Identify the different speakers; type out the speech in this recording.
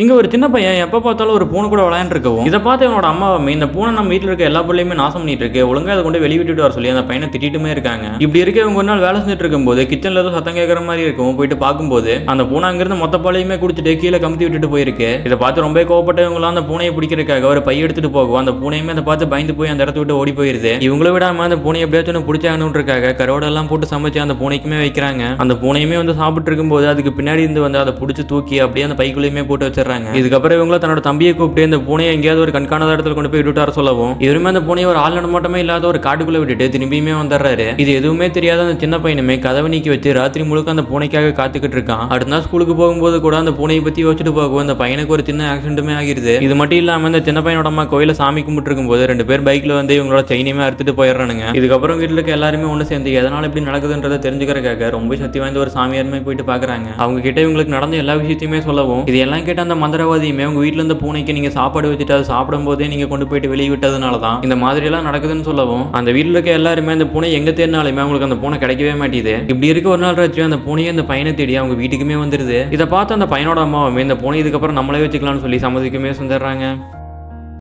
Speaker 1: இங்க ஒரு சின்ன பையன் எப்ப பார்த்தாலும் ஒரு பூனை கூட விளையாண்டுருக்கவும், இதை பார்த்து இவனோட அம்மாவுமே இந்த பூனை நம்ம வீட்டில் இருக்க எல்லா பொருளையுமே நாசம் பண்ணிட்டு இருக்கு, ஒழுங்கா அதை கொண்டு வெளியே விட்டுட்டு வர சொல்லி அந்த பையனை திட்டிட்டுமே இருக்காங்க. இப்படி இருக்க இவங்க ஒரு நாள் வேலை செஞ்சுட்டு இருக்கும்போது கிச்சன்ல ஏதோ சத்தம் கேட்கற மாதிரி இருக்கும். போயிட்டு பார்க்கும்போது அந்த பூனை அங்கிருந்து மொத்த பாலையுமே குடிச்சிட்டு கீழே கமுத்தி விட்டுட்டு போயிருக்கு. இதை பார்த்து ரொம்ப கோவப்பட்டவங்களாம் அந்த பூனையை பிடிக்கிறதுக்காக ஒரு பை எடுத்துட்டு போகும். அந்த பூனையுமே அதை பார்த்து பயந்து போய் அந்த இடத்த விட்டு ஓடி போயிருது. இவங்கள விடாம அந்த பூனையை எப்படியாச்சும் பிடிச்சாங்கன்னு கரோடெல்லாம் போட்டு சமைச்சு அந்த பூனைக்குமே வைக்கிறாங்க. அந்த பூனையுமே வந்து சாப்பிட்டு இருக்கும்போது அதுக்கு பின்னாடி இருந்து வந்து அதை பிடிச்சி தூக்கி அப்படியே அந்த பைக்குள்ளேயுமே போட்டு வச்சிடறாங்க. இதுக்கப்புறம் இவங்க தன்னோட தம்பியை கூப்பிட்டு இந்த பூனையை எங்கேயாவது ஒரு கண்காணாத இடத்துல கொண்டு போய் விட்டுட்டார சொல்லவும், இவருமே அந்த பூனையை ஒரு ஆள் நடமாட்டமே இல்லாத ஒரு காட்டுக்குள்ள விட்டுட்டு திரும்பியுமே வந்துடுறாரு. இது எதுவுமே தெரியாத அந்த சின்ன பையனுமே கதவை நீக்கி வச்சு ராத்திரி முழுக்க அந்த பூனைக்காக காத்துக்கிட்டு இருக்கான். அடுத்த நாள் ஸ்கூலுக்கு போகும்போது கூட அந்த பூனையை பத்தி யோசிச்சுட்டு போகும். அந்த பையனுக்கு ஒரு சின்ன ஆக்சிடென்ட்டுமே ஆகிருது. இது மட்டும் இல்லாம இந்த சின்ன பையனோட அம்மா கோயில சாமி கும்பிட்டு இருக்கும்போது 2 பேர் பைக்ல வந்து இவங்களோட செயினையுமே அறுத்துட்டு போயிடுறானுங்க. இதுக்கப்புறம் வீட்டுல இருக்க எல்லாருமே ஒண்ணு சேர்ந்து எதனால இப்படி நடக்குதுன்றதை தெரிஞ்சுக்கிறதுக்காக ரொம்ப சக்தி வாய்ந்த ஒரு சாமியாருமே போயிட்டு பாக்குறாங்க. அவங்க கிட்ட இவங்களுக்கு நடந்த எல்லா விஷயத்தையுமே சொல்லவும், இது எல்லாம் கேட்ட அந்த மந்திரவாதியுமே உங்க வீட்டுல இருந்து பூனைக்கு நீங்க சாப்பாடு வச்சுட்டு அது சாப்பிடும் போதே நீங்க கொண்டு போயிட்டு வெளியே விட்டதுனால தான் இந்த மாதிரி எல்லாம் நடக்குதுன்னு சொல்லவும், அந்த வீட்டுல இருக்க எல்லாருமே அந்த பூனை எங்க தேடினாலுமே அவங்களுக்கு அந்த பூனை கிடைக்கவே மாட்டேது. இப்படி இருக்க ஒரு நாள் ராத்திரி அந்த பூனையை அந்த பையனை தேடி அவங்க வீட்டுக்குமே வந்துருது. இதை பார்த்து அந்த பையனோட அம்மாவுமே இந்த பூனை இதுக்கப்புறம் நம்மளே வச்சுக்கலாம்னு சொல்லி சம்மதிக்குமே செஞ்சிடறாங்க.